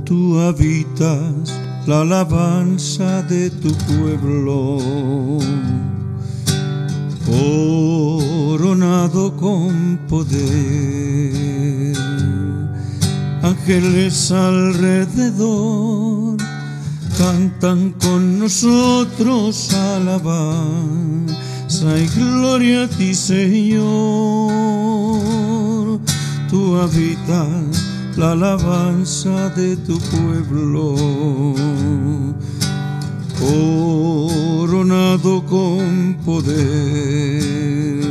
Tú habitas la alabanza de tu pueblo, coronado con poder. Ángeles alrededor cantan con nosotros alabanza y gloria a ti, Señor. Tú habitas la alabanza de tu pueblo, coronado con poder.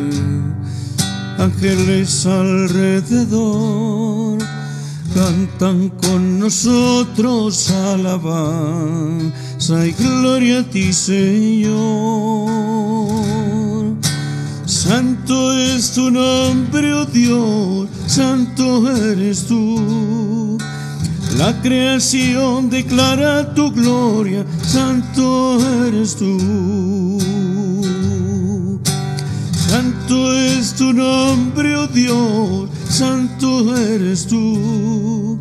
Ángeles alrededor cantan con nosotros alabanza y gloria a ti, Señor. Santo es tu nombre, oh Dios, santo eres tú. La creación declara tu gloria, santo eres tú. Santo es tu nombre, oh Dios, santo eres tú.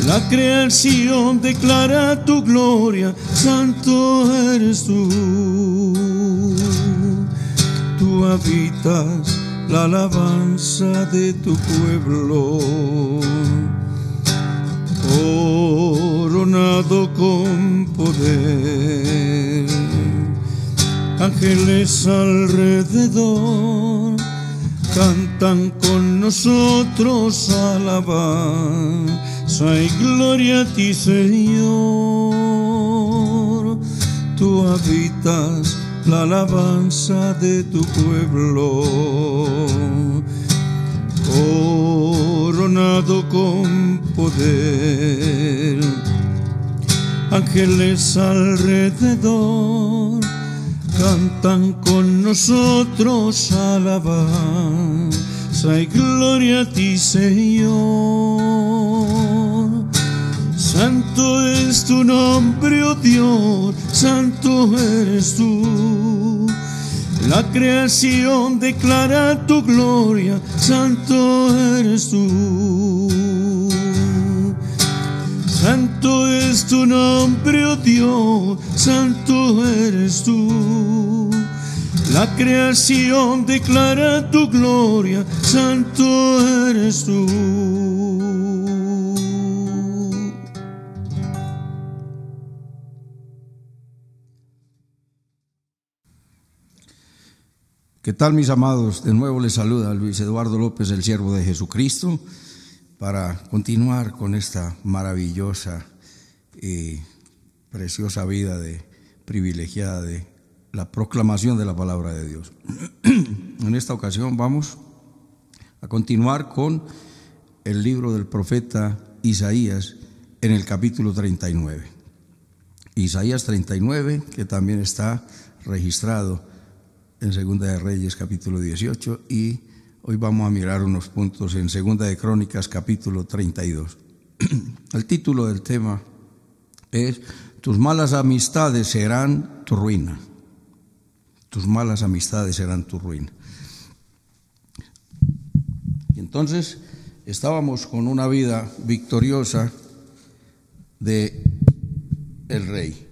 La creación declara tu gloria, santo eres tú. Tú habitas la alabanza de tu pueblo, coronado con poder. Ángeles alrededor cantan con nosotros alabanza y gloria a ti, Señor. Tú habitas la alabanza de tu pueblo, coronado con poder. Ángeles alrededor cantan con nosotros alabanza y gloria a ti, Señor. Santo es tu nombre, oh Dios, santo eres tú. La creación declara tu gloria, santo eres tú. Santo es tu nombre, oh Dios, santo eres tú. La creación declara tu gloria, santo eres tú. ¿Qué tal, mis amados? De nuevo les saluda Luis Eduardo López, el siervo de Jesucristo, para continuar con esta maravillosa y preciosa vida privilegiada de la proclamación de la palabra de Dios. En esta ocasión vamos a continuar con el libro del profeta Isaías en el capítulo 39. Isaías 39, que también está registrado en Segunda de Reyes capítulo 18, y hoy vamos a mirar unos puntos en Segunda de Crónicas capítulo 32. El título del tema es: tus malas amistades serán tu ruina. Tus malas amistades serán tu ruina. Y entonces estábamos con una vida victoriosa de el rey.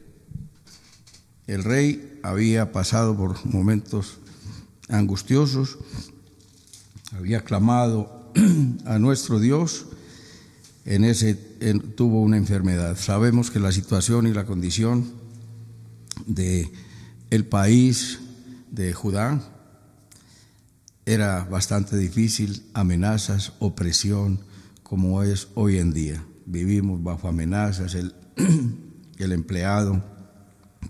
El rey había pasado por momentos angustiosos, había clamado a nuestro Dios, tuvo una enfermedad. Sabemos que la situación y la condición de el país de Judá era bastante difícil, amenazas, opresión, como es hoy en día. Vivimos bajo amenazas, el empleado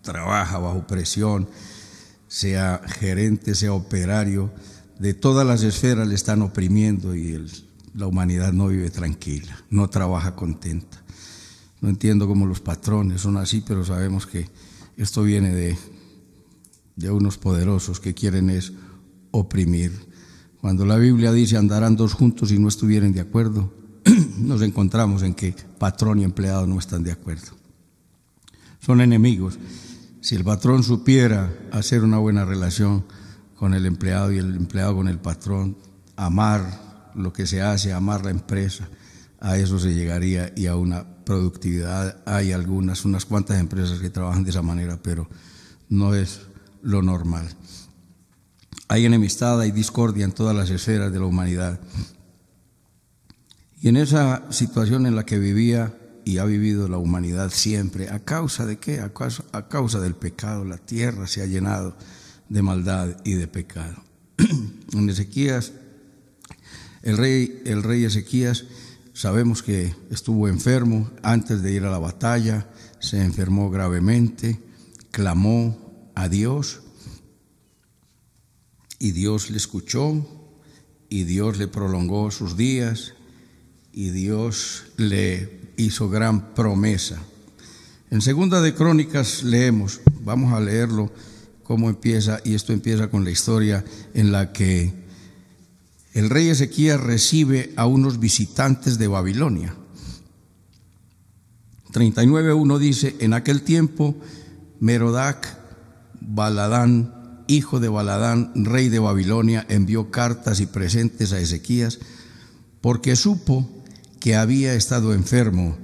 trabaja bajo presión, sea gerente, sea operario, de todas las esferas le están oprimiendo y la humanidad no vive tranquila, no trabaja contenta. No entiendo cómo los patrones son así, pero sabemos que esto viene de unos poderosos que quieren es oprimir. Cuando la Biblia dice andarán dos juntos y no estuvieren de acuerdo, nos encontramos en que patrón y empleado no están de acuerdo. Son enemigos. Si el patrón supiera hacer una buena relación con el empleado y el empleado con el patrón, amar lo que se hace, amar la empresa, a eso se llegaría y a una productividad. Hay unas cuantas empresas que trabajan de esa manera, pero no es lo normal. Hay enemistad, hay discordia en todas las esferas de la humanidad. Y en esa situación en la que vivía y ha vivido la humanidad siempre, ¿a causa de qué? A causa del pecado. La tierra se ha llenado de maldad y de pecado. En Ezequías, el rey Ezequías, sabemos que estuvo enfermo antes de ir a la batalla, se enfermó gravemente, clamó a Dios y Dios le escuchó y Dios le prolongó sus días y Dios le hizo gran promesa. En Segunda de Crónicas leemos, vamos a leerlo cómo empieza, y esto empieza con la historia en la que el rey Ezequías recibe a unos visitantes de Babilonia. 39:1 dice: en aquel tiempo Merodac Baladán, hijo de Baladán, rey de Babilonia, envió cartas y presentes a Ezequías porque supo que había estado enfermo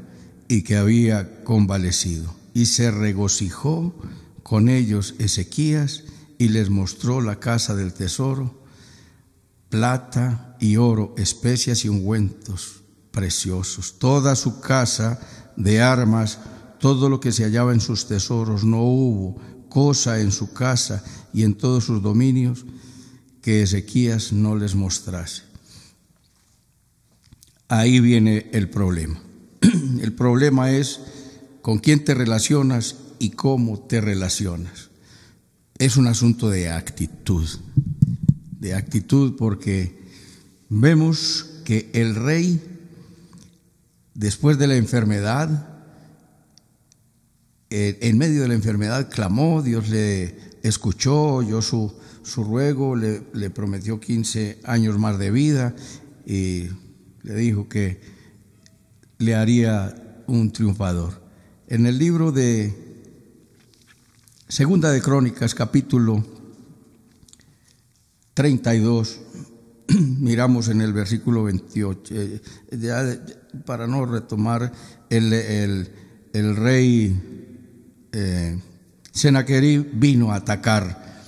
y que había convalecido. Y se regocijó con ellos Ezequías y les mostró la casa del tesoro, plata y oro, especias y ungüentos preciosos, toda su casa de armas, todo lo que se hallaba en sus tesoros. No hubo cosa en su casa y en todos sus dominios que Ezequías no les mostrase. Ahí viene el problema. El problema es con quién te relacionas y cómo te relacionas. Es un asunto de actitud, porque vemos que el rey, después de la enfermedad, en medio de la enfermedad clamó, Dios le escuchó, oyó su ruego, le prometió 15 años más de vida y le dijo que le haría un triunfador. En el libro de Segunda de Crónicas, capítulo 32, miramos en el versículo 28, para no retomar, el rey Sennacherib vino a atacar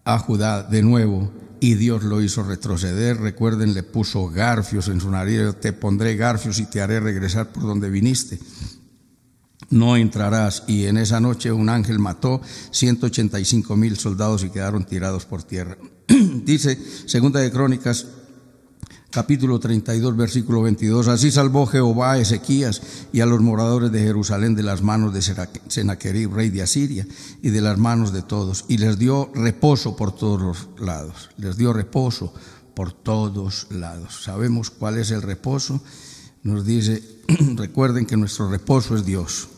a Judá de nuevo y Dios lo hizo retroceder. Recuerden, le puso garfios en su nariz: te pondré garfios y te haré regresar por donde viniste, no entrarás. Y en esa noche un ángel mató 185,000 soldados y quedaron tirados por tierra. Dice Segunda de Crónicas, capítulo 32, versículo 22: así salvó Jehová a Ezequías y a los moradores de Jerusalén de las manos de Sennacherib, rey de Asiria, y de las manos de todos, y les dio reposo por todos los lados. Les dio reposo por todos lados. ¿Sabemos cuál es el reposo? Nos dice, recuerden que nuestro reposo es Dios.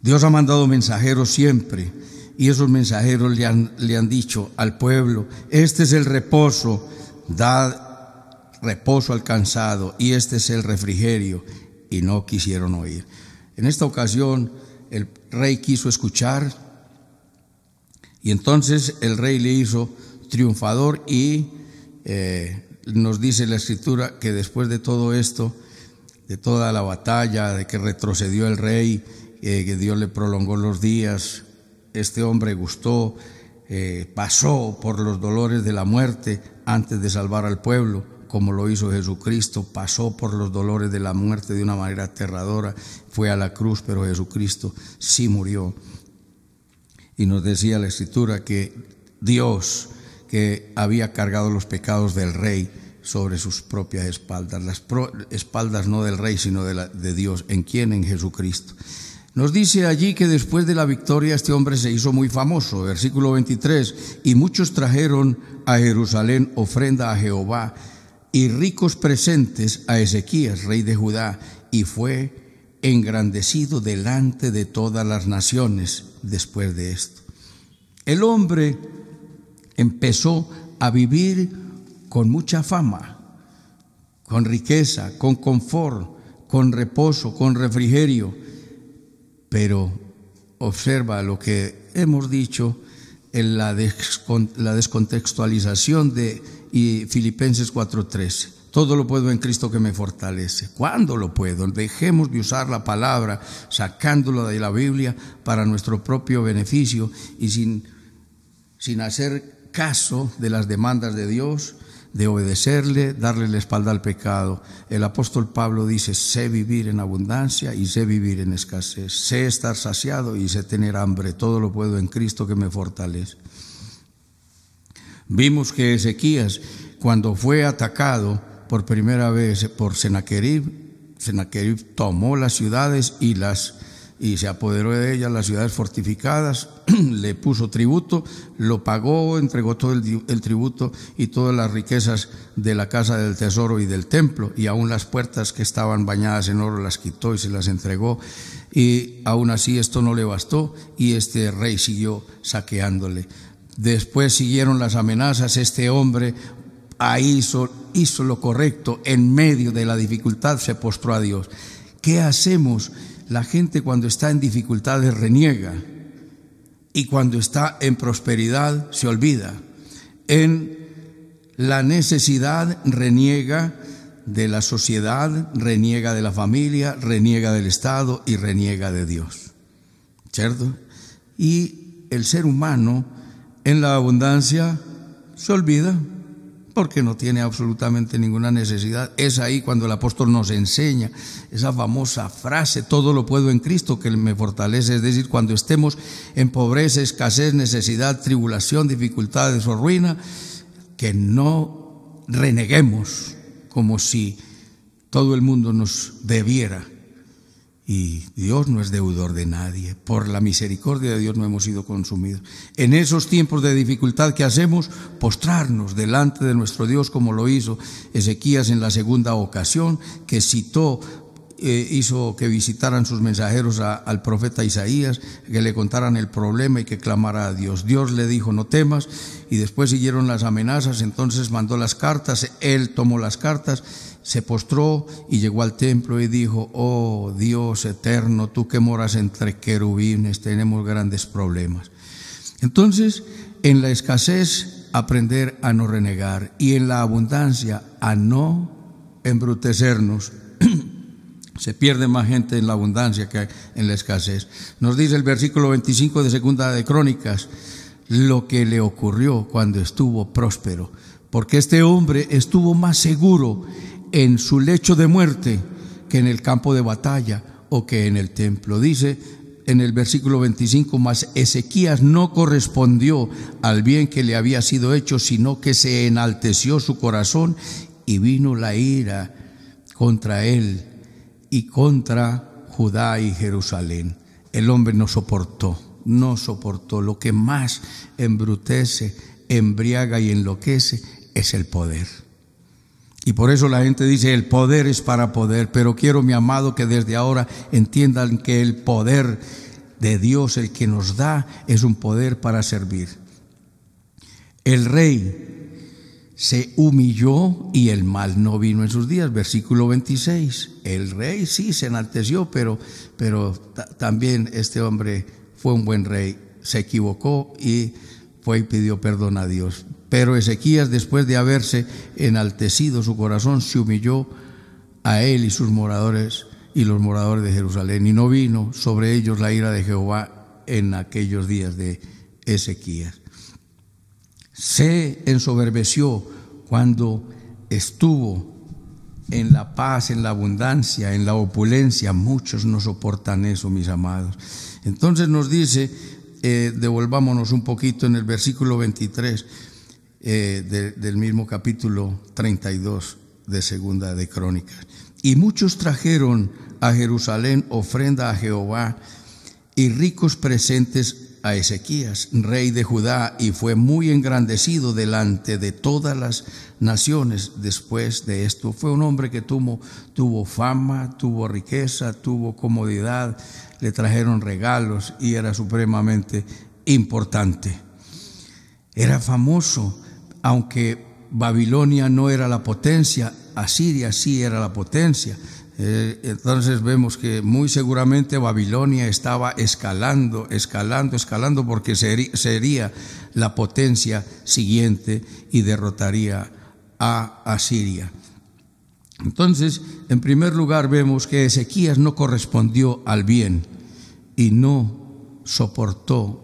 Dios ha mandado mensajeros siempre, y esos mensajeros le han dicho al pueblo: este es el reposo, dad reposo al cansado, y este es el refrigerio, y no quisieron oír. En esta ocasión el rey quiso escuchar, y entonces el rey le hizo triunfador, y nos dice la Escritura que después de todo esto, de toda la batalla, de que retrocedió el rey, que Dios le prolongó los días, este hombre gustó, pasó por los dolores de la muerte antes de salvar al pueblo, como lo hizo Jesucristo. Pasó por los dolores de la muerte de una manera aterradora, fue a la cruz, pero Jesucristo sí murió. Y nos decía la Escritura que Dios, que había cargado los pecados del rey sobre sus propias espaldas, las espaldas no del rey, sino de Dios. ¿En quién? En Jesucristo. Nos dice allí que después de la victoria este hombre se hizo muy famoso. Versículo 23: y muchos trajeron a Jerusalén ofrenda a Jehová y ricos presentes a Ezequías, rey de Judá, y fue engrandecido delante de todas las naciones después de esto. El hombre empezó a vivir con mucha fama, con riqueza, con confort, con reposo, con refrigerio. Pero observa lo que hemos dicho en la descontextualización de Filipenses 4:13. Todo lo puedo en Cristo que me fortalece. ¿Cuándo lo puedo? Dejemos de usar la palabra, sacándolo de la Biblia para nuestro propio beneficio y sin hacer caso de las demandas de Dios, de obedecerle, darle la espalda al pecado. El apóstol Pablo dice: sé vivir en abundancia y sé vivir en escasez, sé estar saciado y sé tener hambre. Todo lo puedo en Cristo que me fortalece. Vimos que Ezequías, cuando fue atacado por primera vez por Sennacherib tomó las ciudades y se apoderó de ellas, las ciudades fortificadas, le puso tributo, lo pagó, entregó todo el tributo y todas las riquezas de la casa del tesoro y del templo, y aún las puertas que estaban bañadas en oro las quitó y se las entregó, y aún así esto no le bastó y este rey siguió saqueándole. Después siguieron las amenazas. Este hombre hizo lo correcto en medio de la dificultad, se postró a Dios. ¿Qué hacemos? La gente cuando está en dificultades reniega y cuando está en prosperidad se olvida. En la necesidad reniega de la sociedad, reniega de la familia, reniega del Estado y reniega de Dios, ¿cierto? Y el ser humano en la abundancia se olvida porque no tiene absolutamente ninguna necesidad. Es ahí cuando el apóstol nos enseña esa famosa frase: todo lo puedo en Cristo que me fortalece. Es decir, cuando estemos en pobreza, escasez, necesidad, tribulación, dificultades o ruina, que no reneguemos como si todo el mundo nos debiera. Y Dios no es deudor de nadie. Por la misericordia de Dios no hemos sido consumidos. En esos tiempos de dificultad, ¿qué hacemos? Postrarnos delante de nuestro Dios, como lo hizo Ezequías en la segunda ocasión, que hizo que visitaran sus mensajeros al profeta Isaías, que le contaran el problema y que clamara a Dios. Dios le dijo: no temas, y después siguieron las amenazas. Entonces mandó las cartas, él tomó las cartas, se postró y llegó al templo y dijo: oh Dios eterno, tú que moras entre querubines, tenemos grandes problemas. Entonces, en la escasez, aprender a no renegar, y en la abundancia, a no embrutecernos. Se pierde más gente en la abundancia que en la escasez. Nos dice el versículo 25 de Segunda de Crónicas lo que le ocurrió cuando estuvo próspero, porque este hombre estuvo más seguro en su lecho de muerte que en el campo de batalla o que en el templo. Dice en el versículo 25: mas Ezequías no correspondió al bien que le había sido hecho, sino que se enalteció su corazón y vino la ira contra él y contra Judá y Jerusalén. El hombre no soportó lo que más embrutece, embriaga y enloquece es el poder. Y por eso la gente dice: el poder es para poder. Pero quiero, mi amado, que desde ahora entiendan que el poder de Dios, el que nos da, es un poder para servir. El rey se humilló y el mal no vino en sus días. Versículo 26. El rey sí se enalteció, pero también este hombre fue un buen rey. Se equivocó y fue y pidió perdón a Dios. Pero Ezequías, después de haberse enaltecido su corazón, se humilló a él y sus moradores y los moradores de Jerusalén, y no vino sobre ellos la ira de Jehová en aquellos días de Ezequías. Se ensoberbeció cuando estuvo en la paz, en la abundancia, en la opulencia. Muchos no soportan eso, mis amados. Entonces nos dice, devolvámonos un poquito en el versículo 23 del mismo capítulo 32 de Segunda de Crónicas. Y muchos trajeron a Jerusalén ofrenda a Jehová y ricos presentes a Ezequías, rey de Judá, y fue muy engrandecido delante de todas las naciones. Después de esto fue un hombre que tuvo fama, tuvo riqueza, tuvo comodidad, le trajeron regalos y era supremamente importante. Era famoso, aunque Babilonia no era la potencia, Asiria sí era la potencia. Entonces vemos que muy seguramente Babilonia estaba escalando, porque sería la potencia siguiente y derrotaría a Asiria. Entonces, en primer lugar, vemos que Ezequías no correspondió al bien y no soportó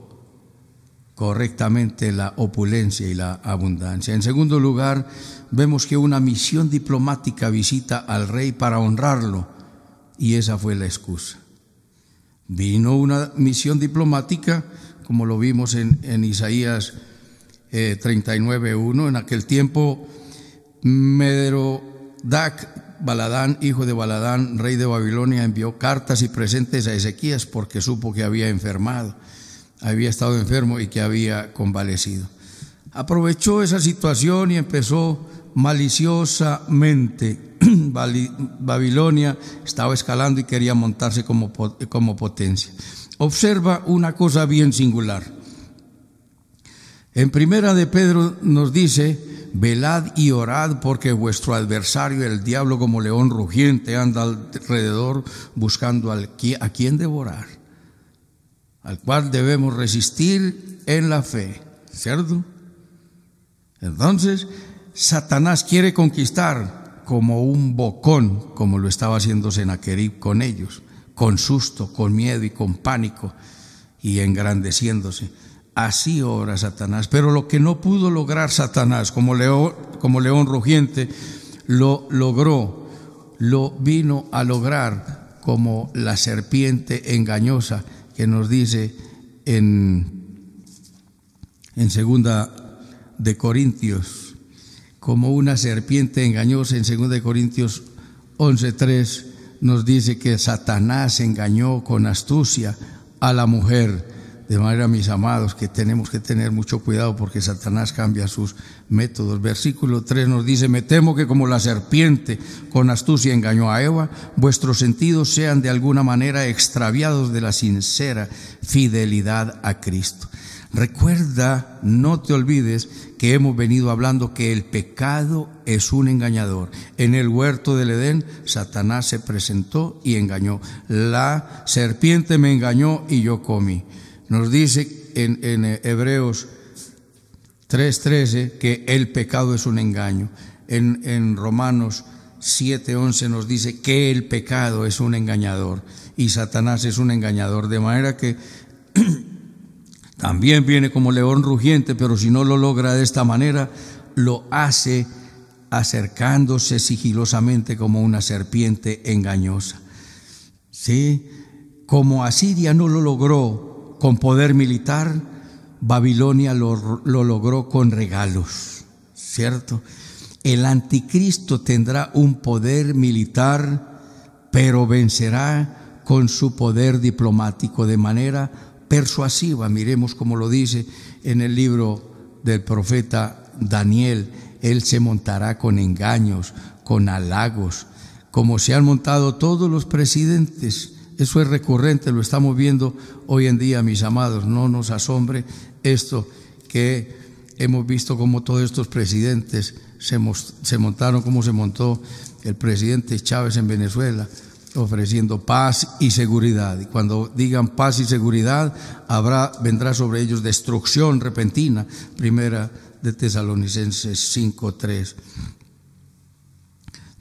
correctamente la opulencia y la abundancia. En segundo lugar, vemos que una misión diplomática visita al rey para honrarlo, y esa fue la excusa. Vino una misión diplomática, como lo vimos en Isaías 39:1. En aquel tiempo, Merodac Baladán, hijo de Baladán, rey de Babilonia, envió cartas y presentes a Ezequías porque supo que había estado enfermo y que había convalecido. Aprovechó esa situación y empezó maliciosamente. Babilonia estaba escalando y quería montarse como potencia. Observa una cosa bien singular. En primera de Pedro nos dice: velad y orad, porque vuestro adversario, el diablo, como león rugiente, anda alrededor buscando a quien devorar, al cual debemos resistir en la fe, ¿cierto? Entonces, Satanás quiere conquistar como un bocón, como lo estaba haciendo Sennacherib con ellos, con susto, con miedo y con pánico, y engrandeciéndose. Así obra Satanás. Pero lo que no pudo lograr Satanás como león rugiente, lo vino a lograr como la serpiente engañosa, que nos dice en segunda de Corintios, como una serpiente engañosa. En 2 Corintios 11:3 nos dice que Satanás engañó con astucia a la mujer. De manera, mis amados, que tenemos que tener mucho cuidado porque Satanás cambia sus métodos. Versículo 3 nos dice: me temo que como la serpiente con astucia engañó a Eva, vuestros sentidos sean de alguna manera extraviados de la sincera fidelidad a Cristo. Recuerda, no te olvides que hemos venido hablando que el pecado es un engañador. En el huerto del Edén, Satanás se presentó y engañó. La serpiente me engañó y yo comí. Nos dice en Hebreos 3:13 que el pecado es un engaño. En Romanos 7:11 nos dice que el pecado es un engañador y Satanás es un engañador. De manera que también viene como león rugiente, pero si no lo logra de esta manera, lo hace acercándose sigilosamente como una serpiente engañosa. ¿Sí? Como Asiria no lo logró con poder militar, Babilonia lo logró con regalos, ¿cierto? El anticristo tendrá un poder militar, pero vencerá con su poder diplomático de manera persuasiva. Miremos cómo lo dice en el libro del profeta Daniel: él se montará con engaños, con halagos, como se han montado todos los presidentes. Eso es recurrente, lo estamos viendo hoy en día, mis amados. No nos asombre esto que hemos visto como todos estos presidentes se montaron, como se montó el presidente Chávez en Venezuela, ofreciendo paz y seguridad. Y cuando digan paz y seguridad, vendrá sobre ellos destrucción repentina. Primera de Tesalonicenses 5:3.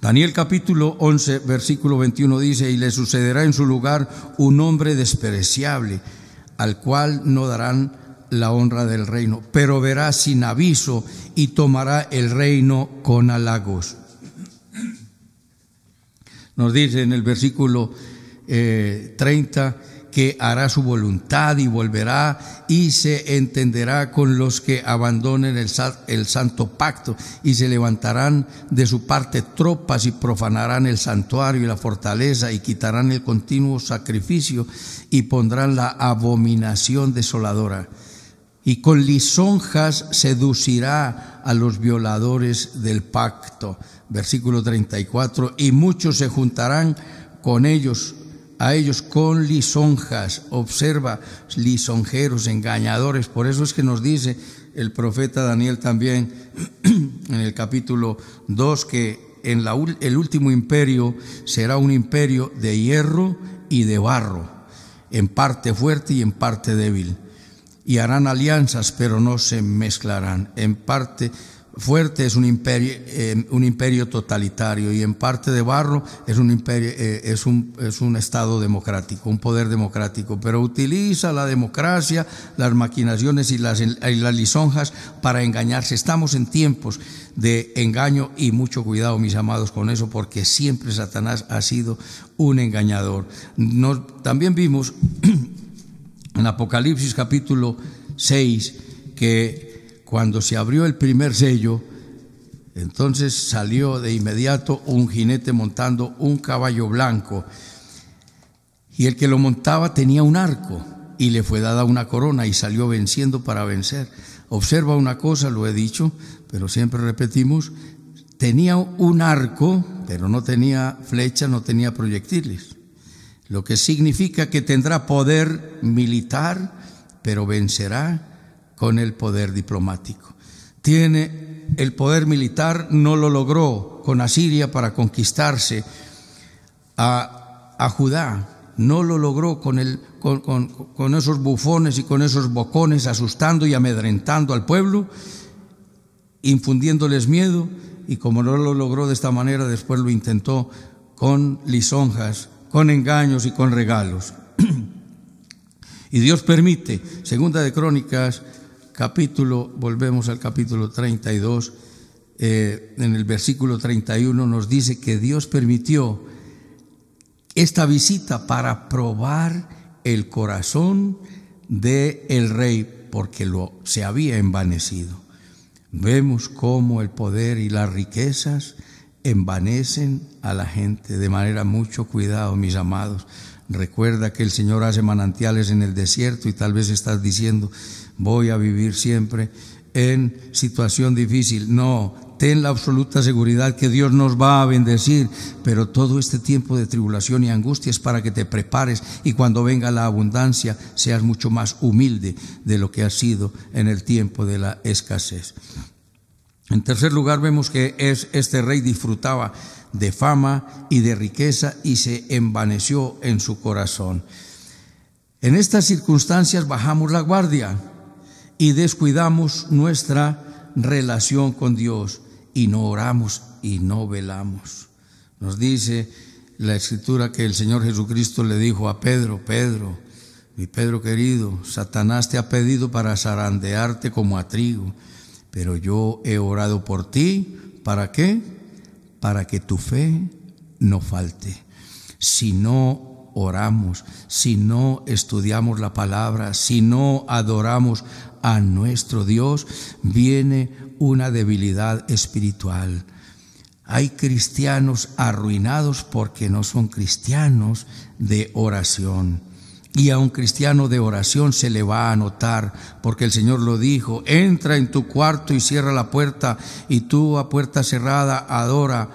Daniel capítulo 11, versículo 21 dice: y le sucederá en su lugar un hombre despreciable, al cual no darán la honra del reino, pero verá sin aviso y tomará el reino con halagos. Nos dice en el versículo 30 que hará su voluntad y volverá y se entenderá con los que abandonen el santo pacto, y se levantarán de su parte tropas y profanarán el santuario y la fortaleza, y quitarán el continuo sacrificio y pondrán la abominación desoladora, y con lisonjas seducirá a los violadores del pacto. Versículo 34, y muchos se juntarán a ellos con lisonjas. Observa, lisonjeros, engañadores. Por eso es que nos dice el profeta Daniel también en el capítulo 2 que el último imperio será un imperio de hierro y de barro, en parte fuerte y en parte débil, y harán alianzas pero no se mezclarán, en parte fuerte es un imperio totalitario, y en parte de barro es un imperio, es un estado democrático, un poder democrático, pero utiliza la democracia, las maquinaciones y las lisonjas para engañarse. Estamos en tiempos de engaño, y mucho cuidado, mis amados, con eso, porque siempre Satanás ha sido un engañador. También vimos en Apocalipsis capítulo 6 que cuando se abrió el primer sello, entonces salió de inmediato un jinete montando un caballo blanco, y el que lo montaba tenía un arco, y le fue dada una corona, y salió venciendo para vencer. Observa una cosa, lo he dicho, pero siempre repetimos, tenía un arco, pero no tenía flecha, no tenía proyectiles, lo que significa que tendrá poder militar, pero vencerá con el poder diplomático. Tiene el poder militar, no lo logró con Asiria para conquistarse a Judá, no lo logró con esos bufones y con esos bocones, asustando y amedrentando al pueblo, infundiéndoles miedo, y como no lo logró de esta manera, después lo intentó con lisonjas, con engaños y con regalos. Y Dios permite, Segunda de Crónicas, volvemos al capítulo 32, en el versículo 31 nos dice que Dios permitió esta visita para probar el corazón del rey, porque se había envanecido. Vemos cómo el poder y las riquezas envanecen a la gente. De manera, mucho cuidado, mis amados. Recuerda que el Señor hace manantiales en el desierto, y tal vez estás diciendo: voy a vivir siempre en situación difícil. No, ten la absoluta seguridad que Dios nos va a bendecir, pero todo este tiempo de tribulación y angustia es para que te prepares, y cuando venga la abundancia seas mucho más humilde de lo que has sido en el tiempo de la escasez. En tercer lugar, vemos que este rey disfrutaba de fama y de riqueza, y se envaneció en su corazón. En estas circunstancias bajamos la guardia y descuidamos nuestra relación con Dios, y no oramos y no velamos. Nos dice la Escritura que el Señor Jesucristo le dijo a Pedro: Pedro, mi Pedro querido, Satanás te ha pedido para zarandearte como a trigo, pero yo he orado por ti. ¿Para qué? Para que tu fe no falte. Si no oramos, si no estudiamos la palabra, si no adoramos a nuestro Dios, viene una debilidad espiritual. Hay cristianos arruinados porque no son cristianos de oración. Y a un cristiano de oración se le va a notar, porque el Señor lo dijo: entra en tu cuarto y cierra la puerta, y tú a puerta cerrada adora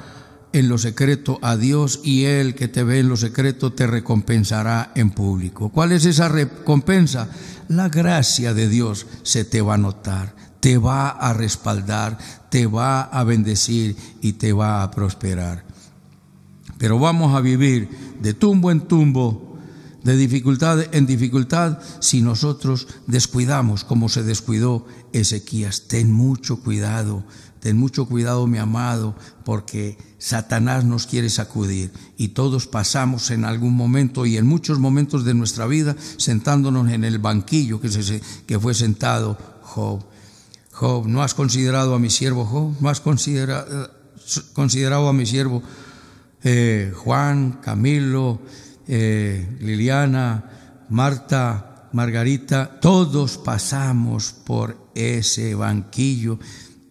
en lo secreto a Dios, y Él que te ve en lo secreto te recompensará en público. ¿Cuál es esa recompensa? La gracia de Dios se te va a notar, te va a respaldar, te va a bendecir y te va a prosperar. Pero vamos a vivir de tumbo en tumbo, de dificultad en dificultad, si nosotros descuidamos como se descuidó Ezequías. Ten mucho cuidado, mi amado, porque Satanás nos quiere sacudir, y todos pasamos en algún momento y en muchos momentos de nuestra vida sentándonos en el banquillo que fue sentado Job. Job, ¿no has considerado a mi siervo Job? ¿No has considerado a mi siervo Juan, Camilo, Liliana, Marta, Margarita? Todos pasamos por ese banquillo,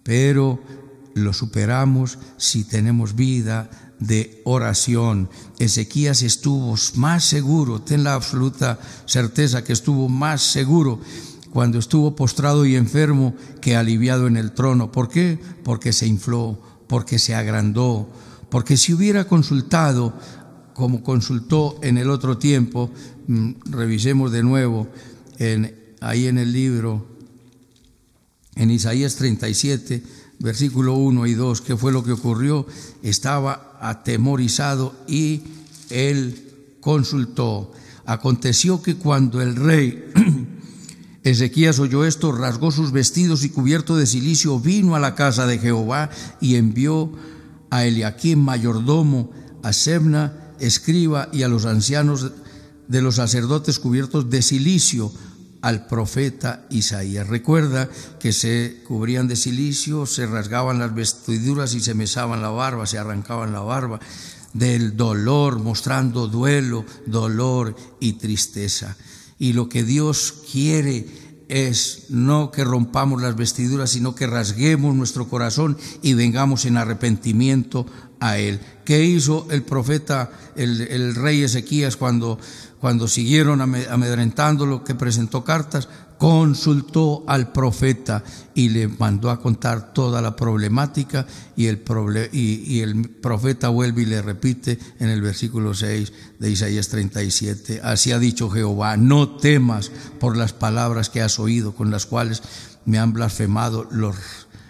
pero lo superamos si tenemos vida de oración. Ezequías estuvo más seguro, ten la absoluta certeza que estuvo más seguro cuando estuvo postrado y enfermo que aliviado en el trono. ¿Por qué? Porque se infló, porque se agrandó, porque si hubiera consultado como consultó en el otro tiempo, revisemos de nuevo ahí en el libro, en Isaías 37, versículo 1 y 2, ¿qué fue lo que ocurrió? Estaba atemorizado y él consultó. Aconteció que cuando el rey Ezequías oyó esto, rasgó sus vestidos y cubierto de cilicio vino a la casa de Jehová y envió a Eliaquim, mayordomo, a Sebna, escriba, y a los ancianos de los sacerdotes cubiertos de cilicio al profeta Isaías. Recuerda que se cubrían de cilicio, se rasgaban las vestiduras y se mesaban la barba, se arrancaban la barba del dolor, mostrando duelo, dolor y tristeza. Y lo que Dios quiere es no que rompamos las vestiduras, sino que rasguemos nuestro corazón y vengamos en arrepentimiento a Él. ¿Qué hizo el profeta, el rey Ezequías cuando siguieron amedrentándolo, que presentó cartas? Consultó al profeta y le mandó a contar toda la problemática, y el profeta vuelve y le repite en el versículo 6 de Isaías 37, así ha dicho Jehová, no temas por las palabras que has oído, con las cuales me han blasfemado los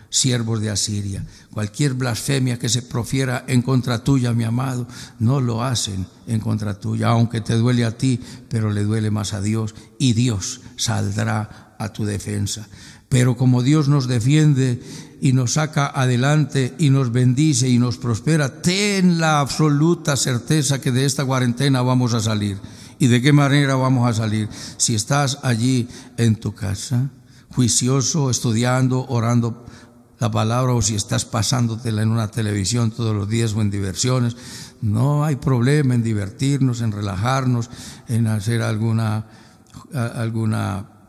siervos de Asiria. Cualquier blasfemia que se profiera en contra tuya, mi amado, no lo hacen en contra tuya, aunque te duele a ti, pero le duele más a Dios, y Dios saldrá a tu defensa. Pero como Dios nos defiende y nos saca adelante y nos bendice y nos prospera, ten la absoluta certeza que de esta cuarentena vamos a salir. ¿Y de qué manera vamos a salir? Si estás allí en tu casa, juicioso, estudiando, orando la palabra, o si estás pasándotela en una televisión todos los días o en diversiones, no hay problema en divertirnos, en relajarnos, en hacer alguna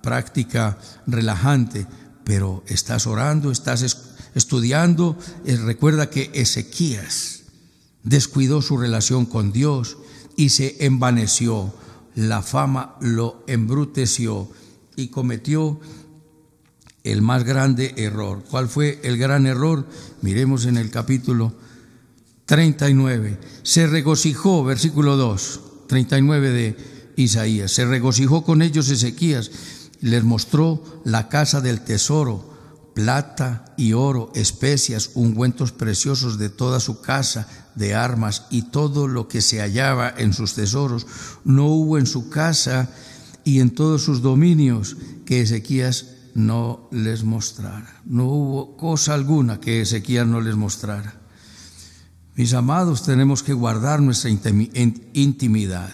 práctica relajante, pero estás orando, estás estudiando. Recuerda que Ezequías descuidó su relación con Dios y se envaneció, la fama lo embruteció y cometió el más grande error. ¿Cuál fue el gran error? Miremos en el capítulo 39. Se regocijó, versículo 2, 39 de Isaías. Se regocijó con ellos Ezequías, les mostró la casa del tesoro, plata y oro, especias, ungüentos preciosos de toda su casa, de armas y todo lo que se hallaba en sus tesoros. No hubo en su casa y en todos sus dominios que Ezequías no les mostrara. No hubo cosa alguna que Ezequías no les mostrara. Mis amados, tenemos que guardar nuestra intimidad.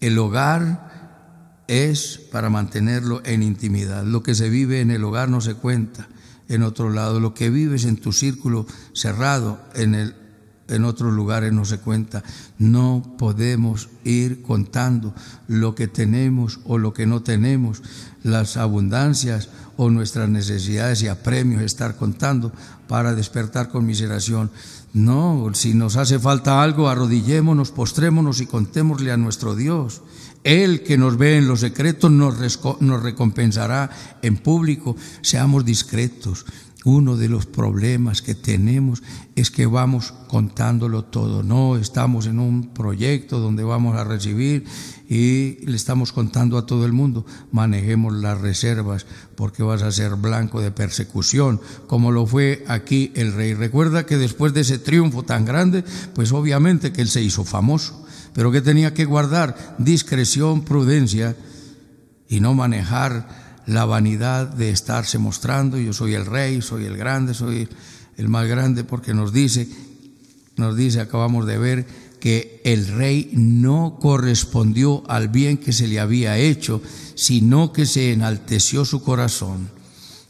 El hogar es para mantenerlo en intimidad. Lo que se vive en el hogar no se cuenta en otro lado. Lo que vives en tu círculo cerrado, en otros lugares no se cuenta. No podemos ir contando lo que tenemos o lo que no tenemos, las abundancias o nuestras necesidades y apremios, estar contando para despertar conmiseración. No, si nos hace falta algo, arrodillémonos, postrémonos y contémosle a nuestro Dios. Él que nos ve en lo secreto nos recompensará en público. Seamos discretos. Uno de los problemas que tenemos es que vamos contándolo todo. No estamos en un proyecto donde vamos a recibir y le estamos contando a todo el mundo. Manejemos las reservas, porque vas a ser blanco de persecución, como lo fue aquí el rey. Recuerda que después de ese triunfo tan grande, pues obviamente que él se hizo famoso, pero que tenía que guardar discreción, prudencia y no manejar la vanidad de estarse mostrando. Yo soy el rey, soy el grande, soy el más grande, porque nos dice, acabamos de ver, que el rey no correspondió al bien que se le había hecho, sino que se enalteció su corazón.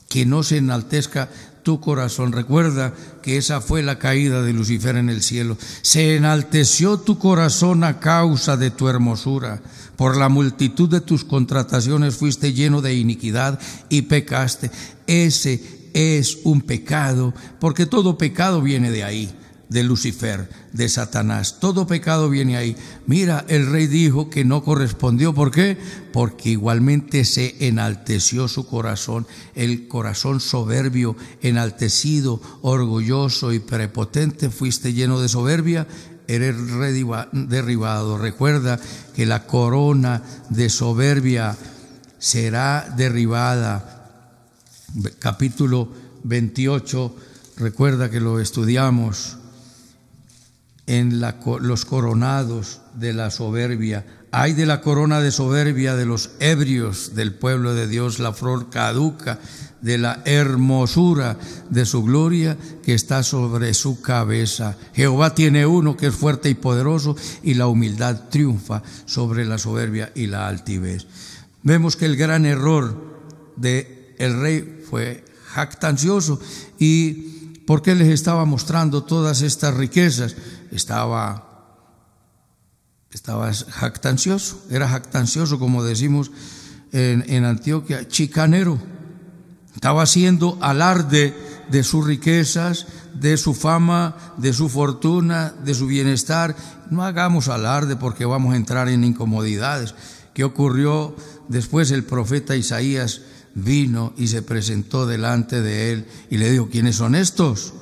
Que no se enaltezca tu corazón. Recuerda que esa fue la caída de Lucifer en el cielo. Se enalteció tu corazón a causa de tu hermosura. Por la multitud de tus contrataciones fuiste lleno de iniquidad y pecaste. Ese es un pecado, porque todo pecado viene de ahí, de Lucifer, de Satanás. Todo pecado viene ahí. Mira, el rey dijo que no correspondió. ¿Por qué? Porque igualmente se enalteció su corazón. El corazón soberbio, enaltecido, orgulloso y prepotente, fuiste lleno de soberbia, eres derribado. Recuerda que la corona de soberbia será derribada. Capítulo 28, recuerda que lo estudiamos. En los coronados de la soberbia Ay de la corona de soberbia de los ebrios del pueblo de Dios, la flor caduca de la hermosura de su gloria que está sobre su cabeza. Jehová tiene uno que es fuerte y poderoso, y la humildad triunfa sobre la soberbia y la altivez. Vemos que el gran error del rey fue jactancioso. ¿Y por qué les estaba mostrando todas estas riquezas? Estaba jactancioso, era jactancioso, como decimos en Antioquia, chicanero. Estaba haciendo alarde de sus riquezas, de su fama, de su fortuna, de su bienestar. No hagamos alarde porque vamos a entrar en incomodidades. ¿Qué ocurrió? Después el profeta Isaías vino y se presentó delante de él y le dijo: ¿quiénes son estos?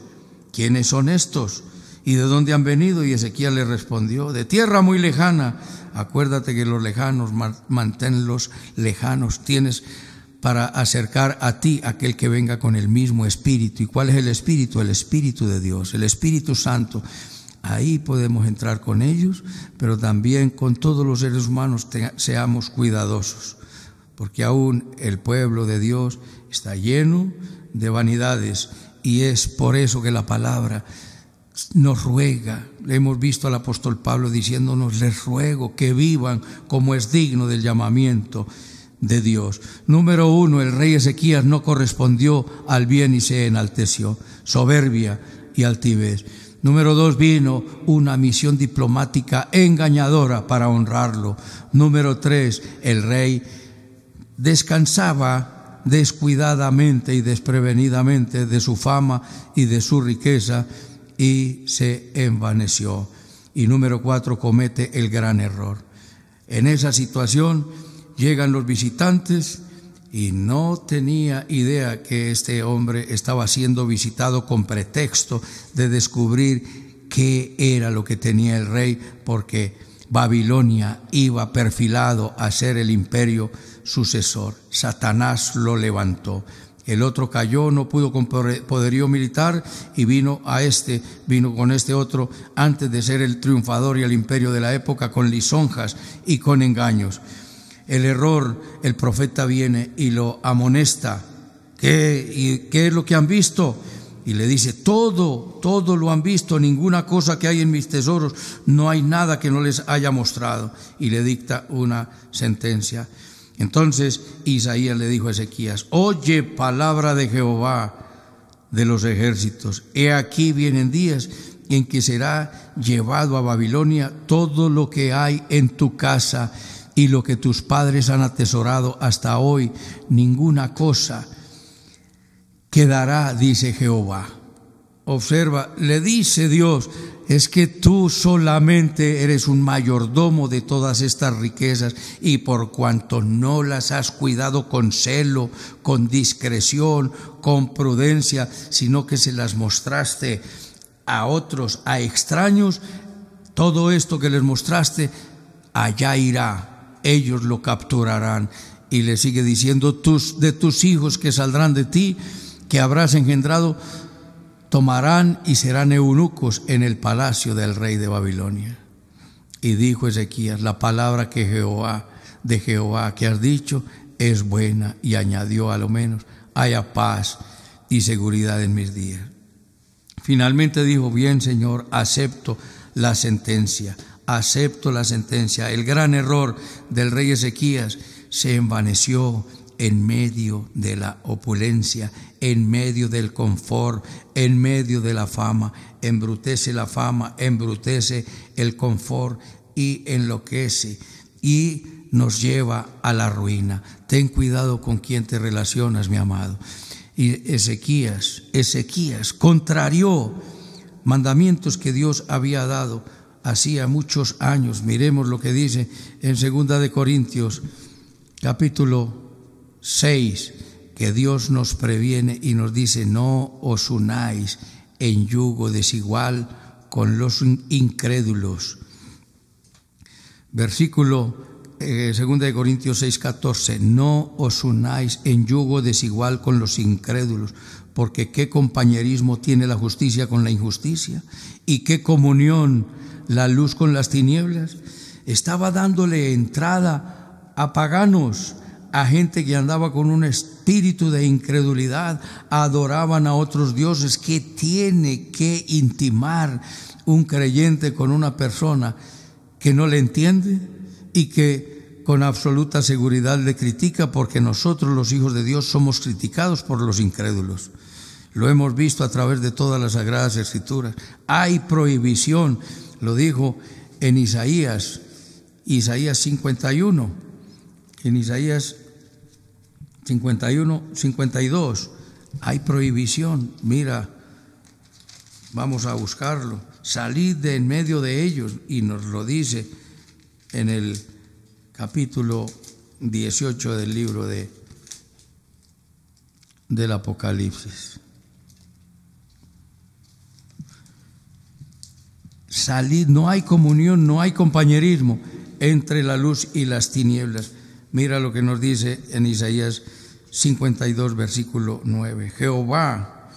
¿Quiénes son estos? ¿Y de dónde han venido? Y Ezequiel le respondió: de tierra muy lejana. Acuérdate que los lejanos, manténlos lejanos. Tienes para acercar a ti aquel que venga con el mismo espíritu. ¿Y cuál es el espíritu? El Espíritu de Dios, el Espíritu Santo. Ahí podemos entrar con ellos, pero también con todos los seres humanos seamos cuidadosos, porque aún el pueblo de Dios está lleno de vanidades, y es por eso que la palabra nos ruega. Hemos visto al apóstol Pablo diciéndonos: les ruego que vivan como es digno del llamamiento de Dios. Número 1, el rey Ezequías no correspondió al bien y se enalteció, soberbia y altivez. Número 2, vino una misión diplomática engañadora para honrarlo. Número 3, el rey descansaba descuidadamente y desprevenidamente de su fama y de su riqueza y se envaneció. Y número 4, comete el gran error. En esa situación llegan los visitantes y no tenía idea que este hombre estaba siendo visitado con pretexto de descubrir qué era lo que tenía el rey, porque Babilonia iba perfilado a ser el imperio sucesor. Satanás lo levantó. El otro cayó, no pudo con poderío militar, y vino con este otro antes de ser el triunfador y el imperio de la época, con lisonjas y con engaños. El error, el profeta viene y lo amonesta. ¿Qué es lo que han visto? Y le dice: todo lo han visto, ninguna cosa que hay en mis tesoros, no hay nada que no les haya mostrado. Y le dicta una sentencia. Entonces Isaías le dijo a Ezequías: oye palabra de Jehová de los ejércitos, he aquí vienen días en que será llevado a Babilonia todo lo que hay en tu casa y lo que tus padres han atesorado hasta hoy, ninguna cosa quedará, dice Jehová. Observa, le dice Dios: es que tú solamente eres un mayordomo de todas estas riquezas, y por cuanto no las has cuidado con celo, con discreción, con prudencia, sino que se las mostraste a otros, a extraños, todo esto que les mostraste, allá irá. Ellos lo capturarán. Y le sigue diciendo: de tus hijos que saldrán de ti, que habrás engendrado, tomarán y serán eunucos en el palacio del rey de Babilonia. Y dijo Ezequías: la palabra de Jehová que has dicho es buena. Y añadió: a lo menos haya paz y seguridad en mis días. Finalmente dijo: bien, Señor, acepto la sentencia. El gran error del rey Ezequías: se envaneció en medio de la opulencia, en medio del confort, en medio de la fama. Embrutece la fama, embrutece el confort y enloquece y nos lleva a la ruina. Ten cuidado con quién te relacionas, mi amado. Y Ezequías contrarió mandamientos que Dios había dado hacía muchos años. Miremos lo que dice en 2 de Corintios capítulo 6, que Dios nos previene y nos dice: no os unáis en yugo desigual con los incrédulos. Versículo 2 de Corintios 6:14: no os unáis en yugo desigual con los incrédulos, porque qué compañerismo tiene la justicia con la injusticia, y qué comunión la luz con las tinieblas. estaba dándole entrada a paganos, a gente que andaba con un espíritu de incredulidad, adoraban a otros dioses. ¿Qué tiene que intimar un creyente con una persona que no le entiende y que con absoluta seguridad le critica? Porque nosotros, los hijos de Dios, somos criticados por los incrédulos. Lo hemos visto a través de todas las Sagradas Escrituras. Hay prohibición, lo dijo en Isaías 51, en Isaías 51, 52, hay prohibición. Mira, vamos a buscarlo. Salid de en medio de ellos, y nos lo dice en el capítulo 18 del libro del Apocalipsis. Salid, no hay comunión, no hay compañerismo entre la luz y las tinieblas. Mira lo que nos dice en Isaías 52, versículo 9. Jehová,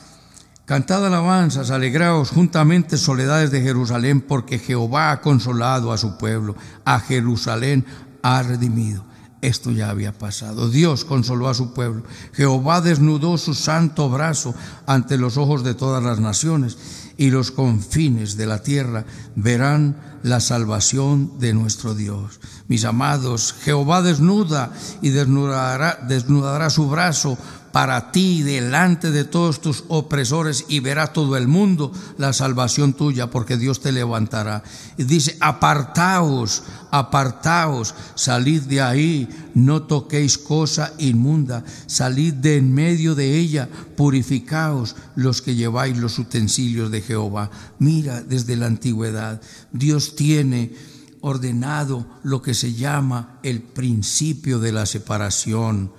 cantad alabanzas, alegraos juntamente, soledades de Jerusalén, porque Jehová ha consolado a su pueblo, a Jerusalén ha redimido. Esto ya había pasado. Dios consoló a su pueblo. Jehová desnudó su santo brazo ante los ojos de todas las naciones, y los confines de la tierra verán la salvación de nuestro Dios. Mis amados, Jehová desnuda y desnudará su brazo para ti delante de todos tus opresores, y verá todo el mundo la salvación tuya, porque Dios te levantará. Y dice: apartaos, apartaos, salid de ahí, no toquéis cosa inmunda, salid de en medio de ella, purificaos los que lleváis los utensilios de Jehová. Mira, desde la antigüedad Dios tiene ordenado lo que se llama el principio de la separación.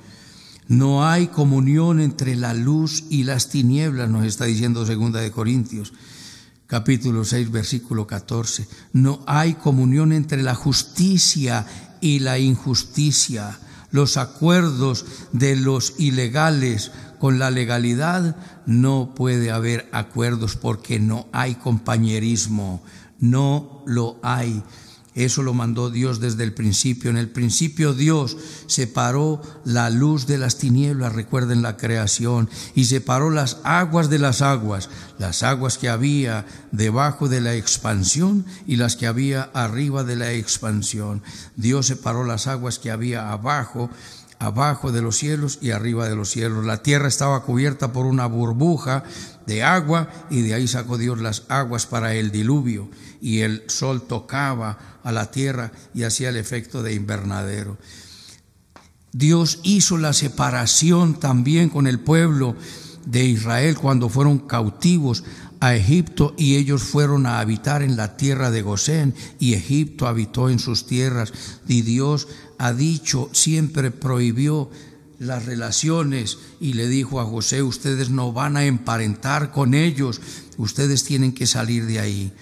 No hay comunión entre la luz y las tinieblas, nos está diciendo 2 de Corintios, capítulo 6, versículo 14. No hay comunión entre la justicia y la injusticia. Los acuerdos de los ilegales con la legalidad, no puede haber acuerdos porque no hay compañerismo, no lo hay. Eso lo mandó Dios desde el principio. En el principio Dios separó la luz de las tinieblas, recuerden la creación, y separó las aguas de las aguas que había debajo de la expansión y las que había arriba de la expansión. Dios separó las aguas que había abajo de los cielos y arriba de los cielos. La tierra estaba cubierta por una burbuja de agua, y de ahí sacó Dios las aguas para el diluvio, y el sol tocaba a la tierra y hacía el efecto de invernadero. Dios hizo la separación también con el pueblo de Israel cuando fueron cautivos a Egipto, y ellos fueron a habitar en la tierra de Gosén, y Egipto habitó en sus tierras. Y Dios ha dicho, siempre prohibió las relaciones, y le dijo a José: ustedes no van a emparentar con ellos, ustedes tienen que salir de ahí.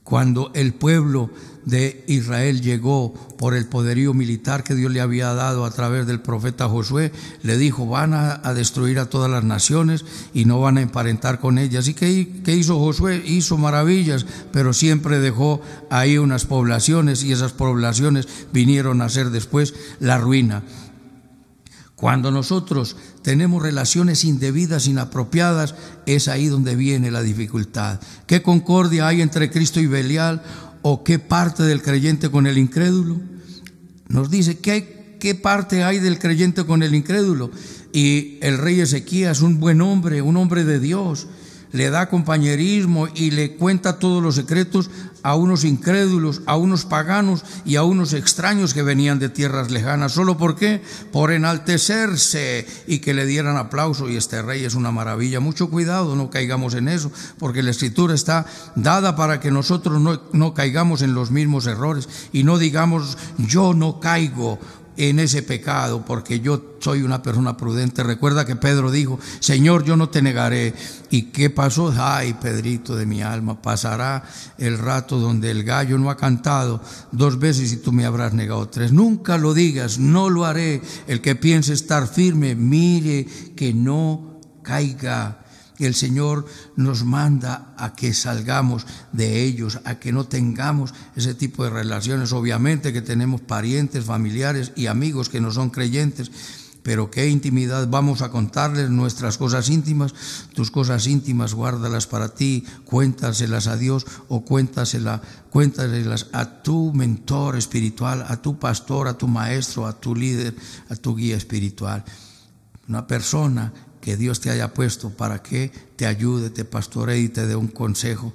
Cuando el pueblo de Israel llegó por el poderío militar que Dios le había dado a través del profeta Josué, le dijo: van a destruir a todas las naciones y no van a emparentar con ellas. ¿Y qué hizo Josué? Hizo maravillas, pero siempre dejó ahí unas poblaciones, y esas poblaciones vinieron a ser después la ruina. Cuando nosotros tenemos relaciones indebidas, inapropiadas, es ahí donde viene la dificultad. ¿Qué concordia hay entre Cristo y Belial? ¿O qué parte del creyente con el incrédulo? Nos dice qué parte hay del creyente con el incrédulo. Y el rey Ezequías, un buen hombre, un hombre de Dios, le da compañerismo y le cuenta todos los secretos a unos incrédulos, a unos paganos y a unos extraños que venían de tierras lejanas. ¿Solo por qué? Por enaltecerse y que le dieran aplauso. Y este rey es una maravilla. Mucho cuidado, no caigamos en eso, porque la Escritura está dada para que nosotros no caigamos en los mismos errores, y no digamos: yo no caigo en ese pecado porque yo soy una persona prudente. Recuerda que Pedro dijo: Señor, yo no te negaré. ¿Y qué pasó? Ay, Pedrito de mi alma, pasará el rato donde el gallo no ha cantado 2 veces y tú me habrás negado 3. Nunca lo digas, no lo haré. El que piense estar firme, mire que no caiga. El Señor nos manda a que salgamos de ellos, a que no tengamos ese tipo de relaciones. Obviamente que tenemos parientes, familiares y amigos que no son creyentes, pero qué intimidad. Vamos a contarles nuestras cosas íntimas. Tus cosas íntimas guárdalas para ti, cuéntaselas a Dios o cuéntaselas a tu mentor espiritual, a tu pastor, a tu maestro, a tu líder, a tu guía espiritual. Una persona que Dios te haya puesto para que te ayude, te pastoree y te dé un consejo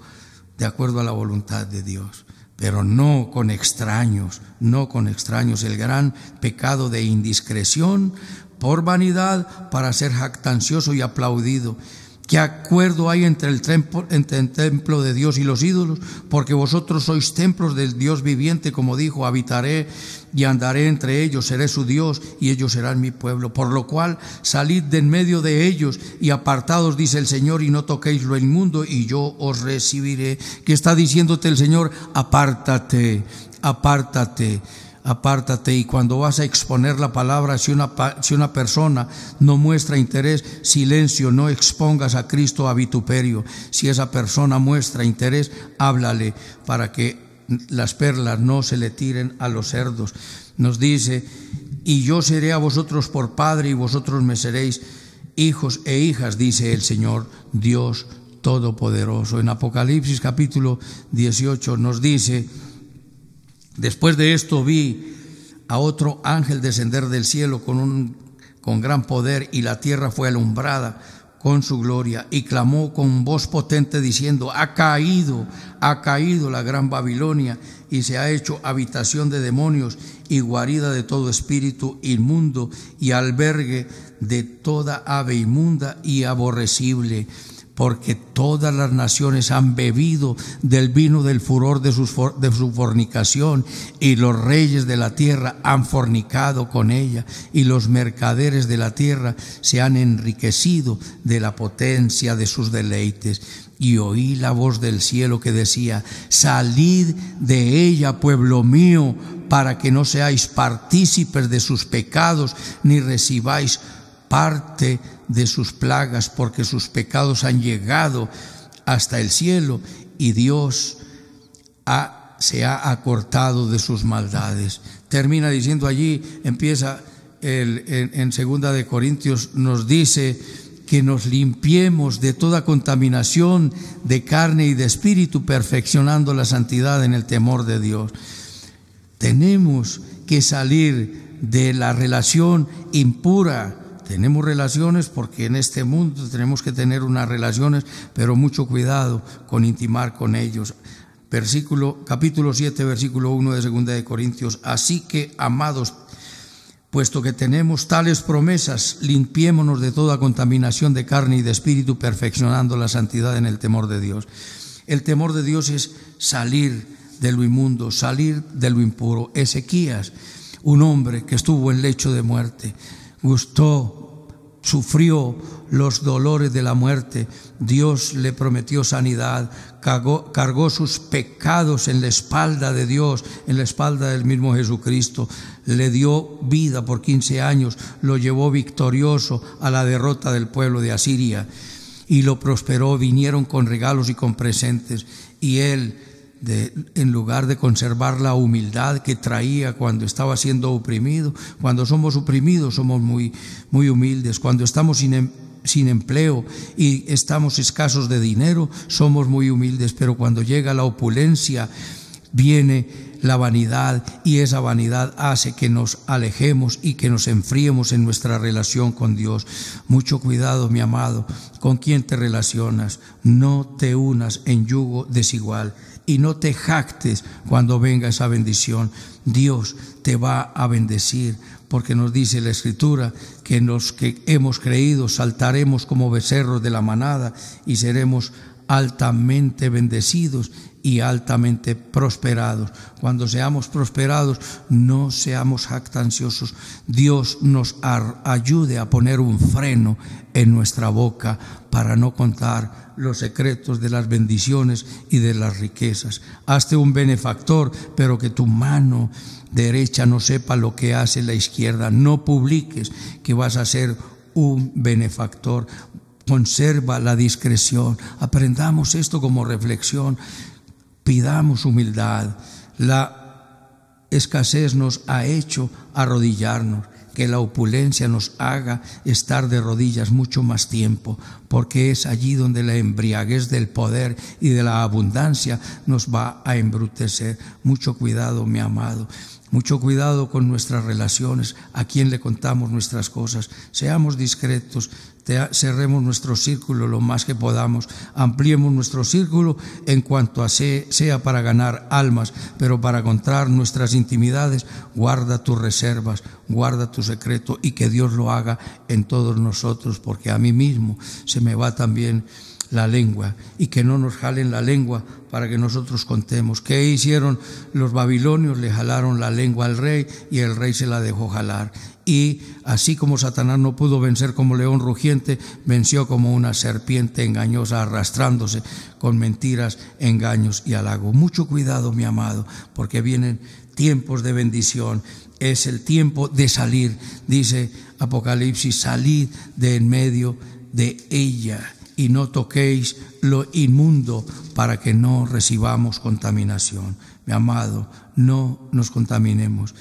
de acuerdo a la voluntad de Dios. Pero no con extraños, no con extraños. El gran pecado de indiscreción por vanidad para ser jactancioso y aplaudido. ¿Qué acuerdo hay entre el templo de Dios y los ídolos? Porque vosotros sois templos del Dios viviente, como dijo, habitaré y andaré entre ellos, seré su Dios y ellos serán mi pueblo. Por lo cual salid de en medio de ellos y apartados, dice el Señor, y no toquéis lo inmundo y yo os recibiré. ¿Qué está diciéndote el Señor? Apártate, apártate. Apártate. Y cuando vas a exponer la palabra, si una persona no muestra interés, silencio, no expongas a Cristo a vituperio. Si esa persona muestra interés, háblale para que las perlas no se le tiren a los cerdos. Nos dice: y yo seré a vosotros por padre y vosotros me seréis hijos e hijas, dice el Señor Dios Todopoderoso. En Apocalipsis capítulo 18 nos dice: después de esto vi a otro ángel descender del cielo con gran poder, y la tierra fue alumbrada con su gloria, y clamó con voz potente diciendo: ha caído la gran Babilonia, y se ha hecho habitación de demonios y guarida de todo espíritu inmundo y albergue de toda ave inmunda y aborrecible. Porque todas las naciones han bebido del vino del furor de su fornicación, y los reyes de la tierra han fornicado con ella, y los mercaderes de la tierra se han enriquecido de la potencia de sus deleites. Y oí la voz del cielo que decía: salid de ella, pueblo mío, para que no seáis partícipes de sus pecados, ni recibáis parte de sus plagas, porque sus pecados han llegado hasta el cielo, y Dios se ha acortado de sus maldades. Termina diciendo allí, empieza en 2 de Corintios, nos dice que nos limpiemos de toda contaminación de carne y de espíritu, perfeccionando la santidad en el temor de Dios. Tenemos que salir de la relación impura. Tenemos relaciones porque en este mundo tenemos que tener unas relaciones, pero mucho cuidado con intimar con ellos. Capítulo 7, versículo 1 de 2 de Corintios. Así que, amados, puesto que tenemos tales promesas, limpiémonos de toda contaminación de carne y de espíritu, perfeccionando la santidad en el temor de Dios. El temor de Dios es salir de lo inmundo, salir de lo impuro. Ezequías, un hombre que estuvo en lecho de muerte, sufrió los dolores de la muerte. Dios le prometió sanidad, cargó sus pecados en la espalda de Dios, en la espalda del mismo Jesucristo. Le dio vida por 15 años, lo llevó victorioso a la derrota del pueblo de Asiria y lo prosperó. Vinieron con regalos y con presentes, y él, en lugar de conservar la humildad que traía cuando estaba siendo oprimido. Cuando somos oprimidos somos muy, muy humildes. Cuando estamos sin empleo y estamos escasos de dinero, somos muy humildes. Pero cuando llega la opulencia, viene la vanidad, y esa vanidad hace que nos alejemos y que nos enfriemos en nuestra relación con Dios. Mucho cuidado, mi amado, con quién te relacionas. No te unas en yugo desigual. Y no te jactes cuando venga esa bendición. Dios te va a bendecir, porque nos dice la Escritura que los que hemos creído saltaremos como becerros de la manada y seremos altamente bendecidos y altamente prosperados. Cuando seamos prosperados, no seamos jactanciosos. Dios nos ayude a poner un freno en nuestra boca para no contar los secretos de las bendiciones y de las riquezas. Hazte un benefactor, pero que tu mano derecha no sepa lo que hace la izquierda. No publiques que vas a ser un benefactor. conserva la discreción. Aprendamos esto como reflexión. Pidamos humildad. La escasez nos ha hecho arrodillarnos. Que la opulencia nos haga estar de rodillas mucho más tiempo, porque es allí donde la embriaguez del poder y de la abundancia nos va a embrutecer. Mucho cuidado, mi amado. Mucho cuidado con nuestras relaciones, a quién le contamos nuestras cosas. Seamos discretos, cerremos nuestro círculo lo más que podamos, ampliemos nuestro círculo en cuanto a sea para ganar almas, pero para contar nuestras intimidades, guarda tus reservas, guarda tu secreto y que Dios lo haga en todos nosotros, porque a mí mismo se me va también la lengua, y que no nos jalen la lengua para que nosotros contemos. ¿Qué hicieron los babilonios? Le jalaron la lengua al rey y el rey se la dejó jalar. Y así como Satanás no pudo vencer como león rugiente, venció como una serpiente engañosa, arrastrándose con mentiras, engaños y halago. Mucho cuidado, mi amado, porque vienen tiempos de bendición. Es el tiempo de salir, dice Apocalipsis, salid de en medio de ella y no toquéis lo inmundo para que no recibamos contaminación. Mi amado, no nos contaminemos.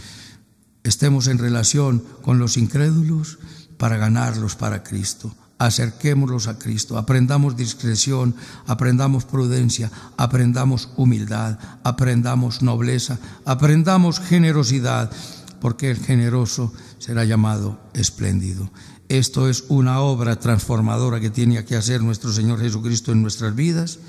Estemos en relación con los incrédulos para ganarlos para Cristo. Acerquémoslos a Cristo, aprendamos discreción, aprendamos prudencia, aprendamos humildad, aprendamos nobleza, aprendamos generosidad, porque el generoso será llamado espléndido. Esto es una obra transformadora que tiene que hacer nuestro Señor Jesucristo en nuestras vidas,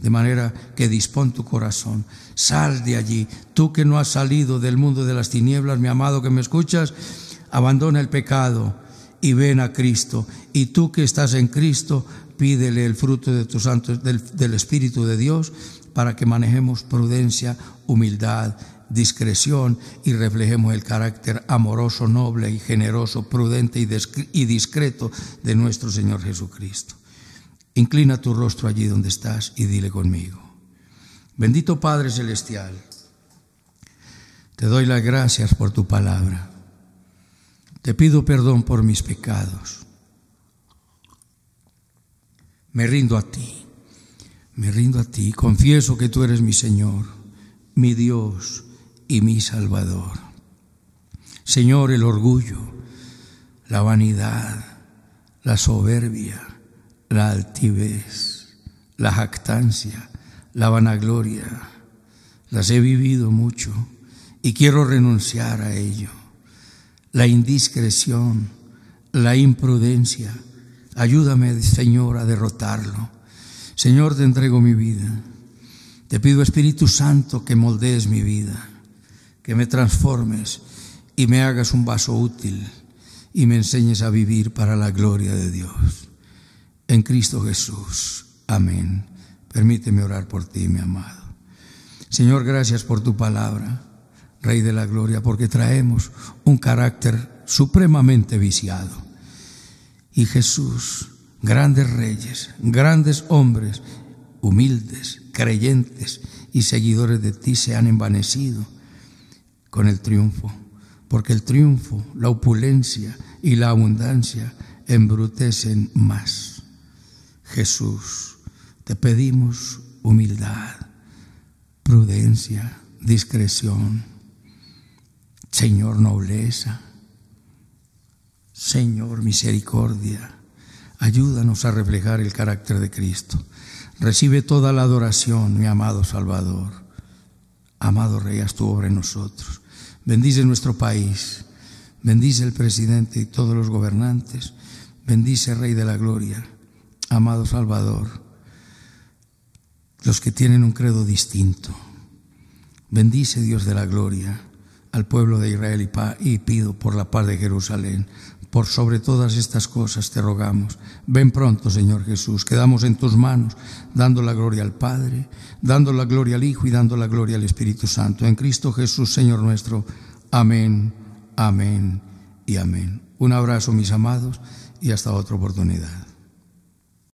de manera que dispón tu corazón. Sal de allí. Tú que no has salido del mundo de las tinieblas, mi amado que me escuchas, abandona el pecado y ven a Cristo. Y tú que estás en Cristo, pídele el fruto de tu santo, del Espíritu de Dios, para que manejemos prudencia, humildad, discreción y reflejemos el carácter amoroso, noble y generoso, prudente y discreto de nuestro Señor Jesucristo. Inclina tu rostro allí donde estás y dile conmigo: bendito Padre Celestial, te doy las gracias por tu palabra. Te pido perdón por mis pecados. Me rindo a ti, confieso que tú eres mi Señor, mi Dios y mi Salvador. Señor, el orgullo, la vanidad, la soberbia, la altivez, la jactancia, la vanagloria, las he vivido mucho y quiero renunciar a ello. La indiscreción, la imprudencia, ayúdame, Señor, a derrotarlo. Señor, te entrego mi vida. Te pido, Espíritu Santo, que moldees mi vida, que me transformes y me hagas un vaso útil y me enseñes a vivir para la gloria de Dios. En Cristo Jesús. Amén. Permíteme orar por ti, mi amado. Señor, gracias por tu palabra, Rey de la Gloria, porque traemos un carácter supremamente viciado. Y Jesús, grandes reyes, grandes hombres, humildes, creyentes y seguidores de ti se han envanecido con el triunfo, porque el triunfo, la opulencia y la abundancia embrutecen más. Jesús, te pedimos humildad, prudencia, discreción, Señor, nobleza, Señor, misericordia. Ayúdanos a reflejar el carácter de Cristo. Recibe toda la adoración, mi amado Salvador. Amado Rey, haz tu obra en nosotros. Bendice nuestro país, bendice el presidente y todos los gobernantes. Bendice, Rey de la Gloria, amado Salvador, los que tienen un credo distinto. Bendice, Dios de la Gloria, al pueblo de Israel y pido por la paz de Jerusalén. Por sobre todas estas cosas te rogamos. Ven pronto, Señor Jesús. Quedamos en tus manos, dando la gloria al Padre, dando la gloria al Hijo y dando la gloria al Espíritu Santo. En Cristo Jesús, Señor nuestro. Amén, amén y amén. Un abrazo, mis amados, y hasta otra oportunidad.